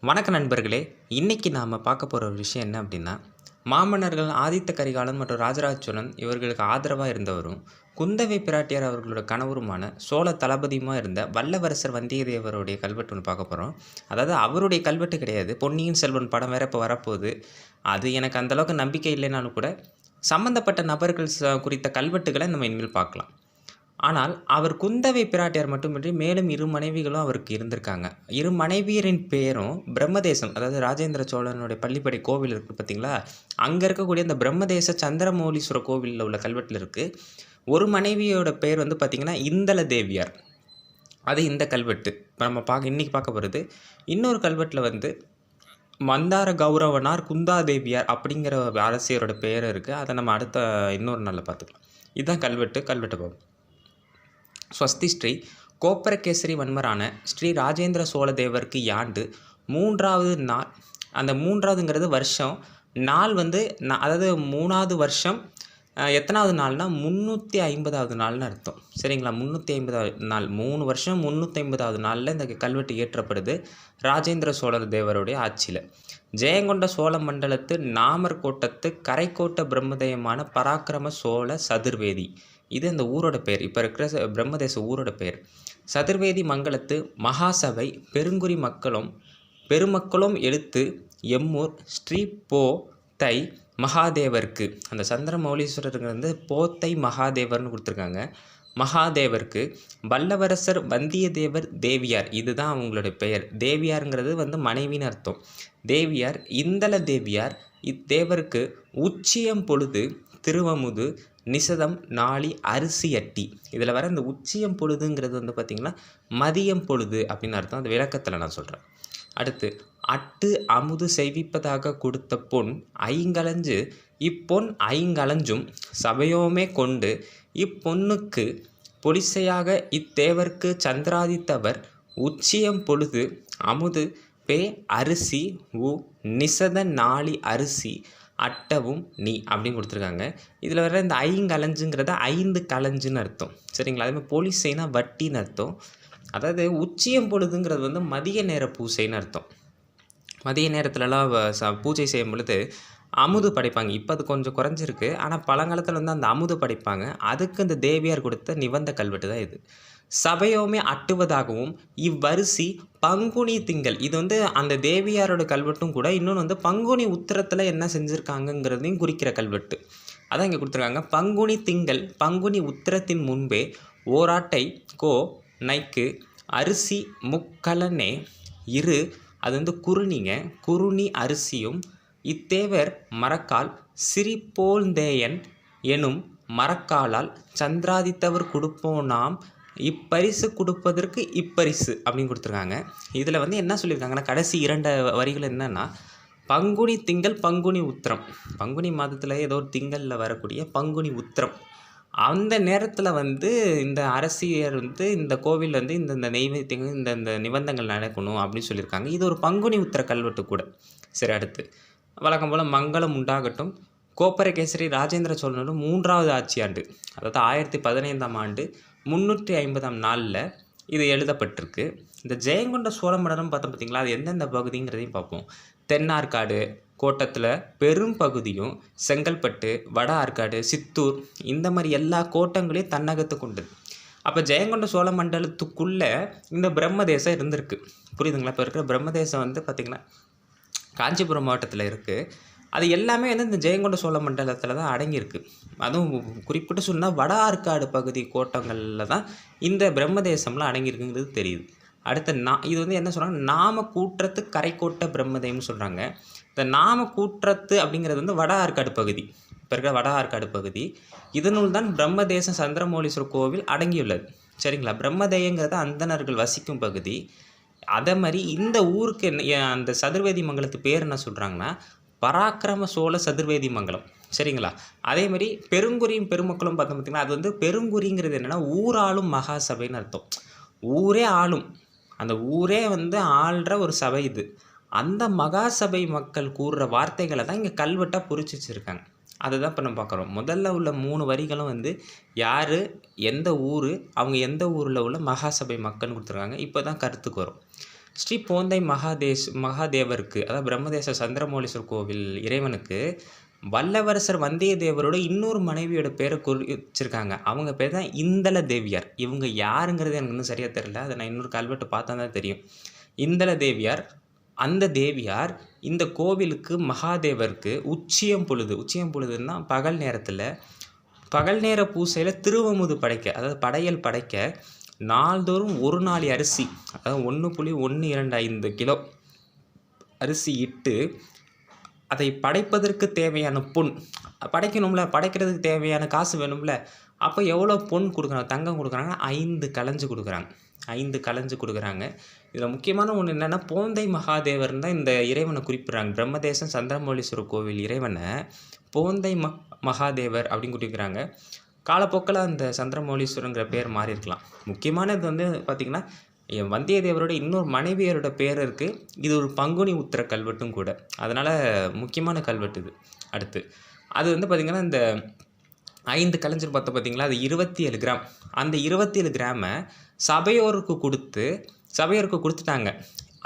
வணக்க நண்பர்களே! இன்னைக்கு நாம பார்க்க போற ஒரு விஷயம் என்ன அப்டின்னா, மாமன்னர்கள் ஆதித்த கரிகாலன் மற்றும் ராஜராஜ சோழன் இவர்களுக்கு ஆதரவா இருந்தவரும், குந்தவை பிராட்டியார் அவர்களோட கணவருமான சோழ தளபதியுமா இருந்த வல்லவரசர் வந்தியத்தேவருடைய கல்வெட்டு ஒண்ணு பார்க்க போறோம். அதாவது அவருடைய கல்வெட்டு கிடையாது. பொன்னியின் செல்வன் படம் வேற இப்ப வரப்போது. அது எனக்கு அந்த அளவுக்கு நம்பிக்கை இல்லைனாலும் கூட, சம்மந்தப்பட்ட நபர்கள் குறித்த கல்வெட்டுகள நம்ம இனிமேல் பார்க்கலாம். ஆனால், அவர் குந்தவை பிராட்டியார் மட்டுமின்றி மேலும் 2 மனைவிகளும் அவருக்கு இருந்திருக்காங்க. 2 மனைவியரின் பெயரும் பிரம்மதேசம், அதாவது ராஜேந்திர சோழனுடைய பள்ளிப்படை கோவில் இருக்கு பார்த்தீங்களா? அங்க இருக்கக்கூடிய இந்த பிரம்மதேச சந்திரமௌலீஸ்வரர் கோவில்ல உள்ள கல்வெட்டுல இருக்கு. ஒரு மனைவியோட பெயர் வந்து பார்த்தீங்கன்னா, இந்தள தேவியார். அது இந்த கல்வெட்டு. இப்ப நம்ம இன்னைக்கு பார்க்க போறது. இன்னொரு கல்வெட்டுல வந்து மந்தார கௌரவனார் குந்தாதேவியார் அப்படிங்கிற அரசியரோட பெயர் இருக்கு. அத நம்ம அடுத்த இன்னொரு நாள்ல பார்த்துக்கலாம். இதுதான் கல்வெட்டு. கல்வெட்ட பார்ப்போம். ஸ்வஸ்தி ஸ்ரீ கோப்பரகேசரி வன்மரான ஸ்ரீ ராஜேந்திர சோழ தேவருக்கு யாண்டு 3வது நாள். அந்த 3வதுங்கிறது வருஷம். நாள் வந்து அதாவது 3வது வருஷம் எத்தனாவது நாள்னா 350வது நாள்னு அர்த்தம். சரிங்களா? 350வது நாள். 3 வருஷம் 350வது நாள்ல இந்த கல்வெட்டு இயற்றப்படுது. ராஜேந்திர சோழர் தேவருடைய ஆட்சியில. ஜெயங்கொண்ட சோழ மண்டலத்து நாமர் கோட்டத்து கரைக்கோட்ட பிரம்மதேயமான பராக்கிரம சோழ சதுர்வேதி. இது அந்த ஊரோட பேர். இப்போ இருக்கிற பிரம்மதேச ஊரோட பேர். சதுர்வேதி மங்கலத்து மகாசபை பெருங்குடி பெருமக்களும் எழுத்து எம்மூர் ஸ்ரீ போ தை மகாதேவருக்கு. அந்த சந்திரமௌலீஸ்வரருக்கு வந்து போத்தை மகாதேவர்னு கொடுத்துருக்காங்க. மகாதேவருக்கு வல்லவரசர் வந்தியத்தேவர் தேவியார். இதுதான் அவங்களுடைய பெயர். தேவியாருங்கிறது வந்து மனைவின்னு அர்த்தம். தேவியார் இந்தள தேவியார் இத்தேவருக்கு உச்சியம் பொழுது திருவமுது நிசதம் நாளி அரிசி அட்டி. இதில் வர இந்த உச்சியம் பொழுதுங்கிறது வந்து பார்த்திங்கன்னா மதியம் பொழுது அப்படின்னு அர்த்தம். அந்த விளக்கத்தில் நான் சொல்கிறேன். அடுத்து அட்டு அமுது செய்விப்பதாக கொடுத்த பொன் ஐங்கலஞ்சு இப்பொன் ஐங்கலஞ்சும் சபையோமே கொண்டு இப்பொன்னுக்கு பொலிசையாக இத்தேவர்க்கு சந்திராதித்தவர் உச்சியம் பொழுது அமுது பே அரிசி உ நிசத நாளி அரிசி அட்டவும் நீ அப்படின்னு கொடுத்துருக்காங்க. இதில் வர இந்த ஐங்கலஞ்சுங்கிறத 5 கலஞ்சுன்னு அர்த்தம். சரிங்களா? அதேமாதிரி பொலிசைனா வட்டின்னு அர்த்தம். அதாவது உச்சியம் பொழுதுங்கிறது வந்து மதிய நேர பூசைன்னு அர்த்தம். மதிய நேரத்துலலாம் பூஜை செய்யும் பொழுது அமுது படைப்பாங்க. இப்போ அது கொஞ்சம் குறைஞ்சிருக்கு. ஆனால் பழங்காலத்தில் வந்து அந்த அமுது படைப்பாங்க. அதுக்கு இந்த தேவியார் கொடுத்த நிபந்த கல்வெட்டு தான் இது. சபையோமே அட்டுவதாகவும் இவ்வரிசி பங்குனி திங்கள். இது வந்து அந்த தேவியாரோட கல்வெட்டும் கூட. இன்னொன்று வந்து பங்குனி உத்திரத்தில் என்ன செஞ்சுருக்காங்கங்கிறதையும் குறிக்கிற கல்வெட்டு. அதான் இங்கே கொடுத்துருக்காங்க. பங்குனி திங்கள் பங்குனி உத்திரத்தின் முன்பே ஓராட்டை கோ நைக்கு அரிசி முக்கலனே இரு. அது வந்து குறுணிங்க. குறுணி அரிசியும் இத்தேவர் மரக்கால் சிரிப்போழ்ந்தேயன் எனும் மரக்காலால் சந்திராதித்தவர் கொடுப்போனாம் இப்பரிசு கொடுப்பதற்கு இப்பரிசு அப்படின்னு கொடுத்துருக்காங்க. இதில் வந்து என்ன சொல்லியிருக்காங்கன்னா கடைசி 2 வரிகள் என்னென்னா பங்குனி திங்கள் பங்குனி உத்திரம். பங்குனி மாதத்தில் ஏதோ ஒரு திங்களில் வரக்கூடிய பங்குனி உத்திரம். அந்த நேரத்தில் வந்து இந்த அரசியர் வந்து இந்த கோவில் வந்து இந்த நெய்வேத்தியங்கள் இந்த நிபந்தங்கள் நடக்கணும் அப்படின்னு சொல்லியிருக்காங்க. இது ஒரு பங்குனி உத்திர கல்வெட்டு கூட. சரி, அடுத்து வழக்கம் போல் மங்களம் உண்டாகட்டும். கோப்பரகேசரி ராஜேந்திர சோழனோட 3வது ஆட்சியாண்டு, அதாவது 1015ஆம் ஆண்டு 350ஆம் நாளில் இது எழுதப்பட்டிருக்கு. இந்த ஜெயங்கொண்ட சோழ மண்டலம் பார்த்தோம் பார்த்தீங்களா? அது எந்தெந்த பகுதிங்கிறதையும் பார்ப்போம். தென்னார்காடு கோட்டத்தில் பெரும் பகுதியும், செங்கல்பட்டு, வட ஆற்காடு, சித்தூர், இந்த மாதிரி எல்லா கோட்டங்களையும் தன்னகத்து கொண்டது. அப்போ ஜெயங்கொண்ட சோழ மண்டலத்துக்குள்ளே இந்த பிரம்மதேசம் இருந்திருக்கு. புரியுதுங்களா? இப்போ இருக்கிற பிரம்மதேசம் வந்து பார்த்திங்கன்னா காஞ்சிபுரம் மாவட்டத்தில் இருக்குது. அது எல்லாமே வந்து இந்த ஜெயங்கொண்ட சோழ மண்டலத்தில் தான் அடங்கியிருக்கு. அதுவும் குறிப்பிட்டு சொன்னால் வட ஆற்காடு பகுதி கோட்டங்களில் தான் இந்த பிரம்மதேசம்லாம் அடங்கியிருக்குங்கிறது தெரியுது. அடுத்த இது வந்து என்ன சொல்கிறாங்க, நாம கூற்றத்து கரைக்கோட்ட பிரம்மதேயம்னு சொல்கிறாங்க. இந்த நாம கூற்றத்து அப்படிங்கிறது வந்து வட ஆற்காடு பகுதி. இப்போ இருக்கிற வட ஆற்காடு பகுதி. இதனுள் தான் பிரம்மதேசம் சந்திரமௌலீஸ்வரர் கோவில் அடங்கியுள்ளது. சரிங்களா? பிரம்மதேயங்கிறது அந்தணர்கள் வசிக்கும் பகுதி. அதே மாதிரி இந்த ஊருக்கு அந்த சதுர்வேதி மங்கலத்து பேர் என்ன சொல்கிறாங்கன்னா பராக்கிரம சோழ சதுர்வேதி மங்கலம். சரிங்களா? அதே மாதிரி பெருங்குறியும் பெருமக்களும் பார்த்தோம் பார்த்திங்கன்னா, அது வந்து பெருங்குறிங்கிறது என்னென்னா ஊராளும் மகாசபைன்னு அர்த்தம். ஊரே ஆளும், அந்த ஊரே வந்து ஆள்ற ஒரு சபை இது. அந்த மகாசபை மக்கள் கூறுற வார்த்தைகளை தான் இங்கே கல்வெட்டாக பொறிச்சு வச்சுருக்காங்க. அதுதான் இப்போ நம்ம பார்க்குறோம். முதல்ல உள்ள 3 வரிகளும் வந்து யார், எந்த ஊர், அவங்க எந்த ஊரில் உள்ள மகாசபை மக்கள்னு கொடுத்துருக்காங்க. இப்போ தான் கருத்துக்கு வரும். ஸ்ரீ போந்தை மகாதேவருக்கு, அதாவது பிரம்மதேச சந்திரமௌலீஸ்வரர் கோவில் இறைவனுக்கு வல்லவரசர் வந்தியத்தேவரோட இன்னொரு மனைவியோட பேரை குறிச்சிருக்காங்க. அவங்க பேர் தான் இந்தள தேவியார். இவங்க யாருங்கிறது எனக்கு இன்னும் சரியாக தெரியல. அதை நான் இன்னொரு கல்வெட்டு பார்த்தா தான் தெரியும். இந்தள தேவியார், அந்த தேவியார் இந்த கோவிலுக்கு மகாதேவருக்கு உச்சியம் பொழுதுன்னா பகல் நேர பூசையில் திருவமுது படைக்க, அதாவது படையல் படைக்க நாள்தோறும் ஒரு நாளி அரிசி, அதாவது 1.125 கிலோ அரிசி இட்டு அதை படைப்பதற்கு தேவையான பொன் படைக்கணும்ல, படைக்கிறதுக்கு தேவையான காசு வேணும்ல. அப்போ எவ்வளோ பொன் கொடுக்குறாங்க, தங்கம் கொடுக்குறாங்க, 5 கலஞ்சு கொடுக்குறாங்க. 5 கலஞ்சு கொடுக்குறாங்க. இதில் முக்கியமான ஒன்று என்னென்னா, போந்தை மகாதேவர்னு தான் இந்த இறைவனை குறிப்பிட்றாங்க. பிரம்மதேசம் சந்திரமௌலீஸ்வரர் கோவில் இறைவனை போந்தை மகாதேவர் அப்படின்னு குறிக்கிறாங்க. காலப்போக்கில் அந்த சந்திரமௌலீஸ்வரங்கிற பேர் மாறி இருக்கலாம். முக்கியமானது வந்து பார்த்திங்கன்னா, வந்தியத்தேவரோட இன்னொரு மனைவியரோட பேர் இருக்குது. இது ஒரு பங்குனி உத்திர கல்வெட்டும் கூட. அதனால் முக்கியமான கல்வெட்டு இது. அடுத்து அது வந்து பார்த்திங்கன்னா, இந்த 5 கலைஞர் பார்த்திங்களா, அது 27 கிராம். அந்த 27 கிராமை சபையோருக்கு கொடுத்துட்டாங்க.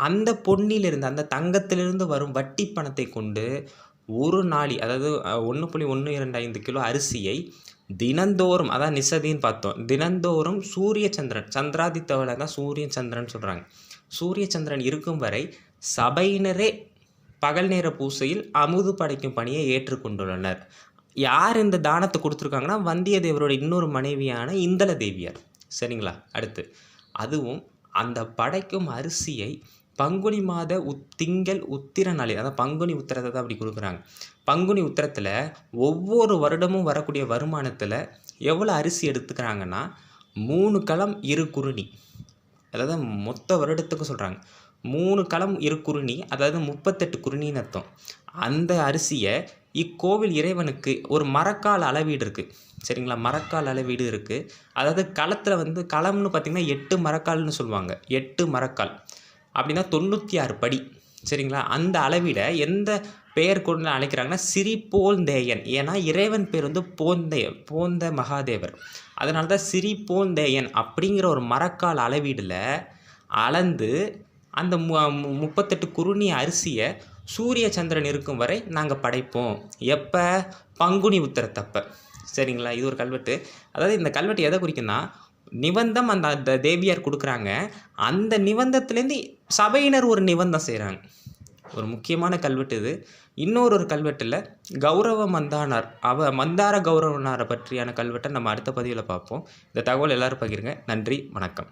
அந்த பொன்னிலிருந்து, அந்த தங்கத்திலிருந்து வரும் வட்டி பணத்தை கொண்டு ஒரு நாளி, அதாவது 1.125 கிலோ அரிசியை தினந்தோறும், அதான் நிசதின்னு பார்த்தோம், தினந்தோறும் சூரிய சந்திரன், சந்திராதித்தவளை தான் சூரிய சந்திரன் சொல்கிறாங்க. சூரிய சந்திரன் இருக்கும் வரை சபையினரே பகல் நேர பூசையில் அமுது படைக்கும் பணியை ஏற்றுக்கொண்டுள்ளனர். யார் இந்த தானத்தை கொடுத்துருக்காங்கன்னா, வந்தியத்தேவரோட இன்னொரு மனைவியான இந்தள தேவியார். சரிங்களா? அடுத்து அதுவும் அந்த படைக்கும் அரிசியை பங்குனி மாத திங்கள் உத்திர நாளில், அதாவது பங்குனி உத்திரத்தை தான் அப்படி கொடுக்குறாங்க. பங்குனி உத்திரத்தில் ஒவ்வொரு வருடமும் வரக்கூடிய வருமானத்தில் எவ்வளோ அரிசி எடுத்துக்கிறாங்கன்னா, 3 களம் 2 குருணி, அதாவது மொத்த வருடத்துக்கு சொல்கிறாங்க. 3 களம் 2 குருணி, அதாவது 38 குருணின்னு அர்த்தம். அந்த அரிசியை இக்கோவில் இறைவனுக்கு ஒரு மரக்கால் அளவீடு இருக்குது. சரிங்களா? மரக்கால் அளவீடு இருக்குது. அதாவது களத்தில் வந்து களம்னு பார்த்திங்கன்னா 8 மரக்கால்னு சொல்லுவாங்க. 8 மரக்கால் அப்படின்னா 96 படி. சரிங்களா? அந்த அளவீடை எந்த பெயர் கொண்டு அழைக்கிறாங்கன்னா, சிறிபோந்தேயன். ஏன்னா இறைவன் பேர் வந்து போந்த மகாதேவர். அதனால தான் சிறிபோந்தேயன் அப்படிங்கிற ஒரு மரக்கால் அளவீடில் அளந்து அந்த 38 குருணி அரிசியை சூரிய சந்திரன் இருக்கும் வரை நாங்கள் படைப்போம். எப்போ? பங்குனி உத்திரத்தப்ப. சரிங்களா? இது ஒரு கல்வெட்டு. அதாவது இந்த கல்வெட்டு எதை குறிக்குன்னா, நிபந்தம் அந்த தேவியார் கொடுக்குறாங்க. அந்த நிபந்தத்துலேருந்து சபையினர் ஒரு நிபந்தம் செய்கிறாங்க. ஒரு முக்கியமான கல்வெட்டு இது. இன்னொரு கல்வெட்டில் கௌரவ மந்தானார், மந்தார கௌரவனாரை பற்றியான கல்வெட்டை நம்ம அடுத்த பதிவில் பார்ப்போம். இந்த தகவல் எல்லோரும் பகிருங்க. நன்றி, வணக்கம்.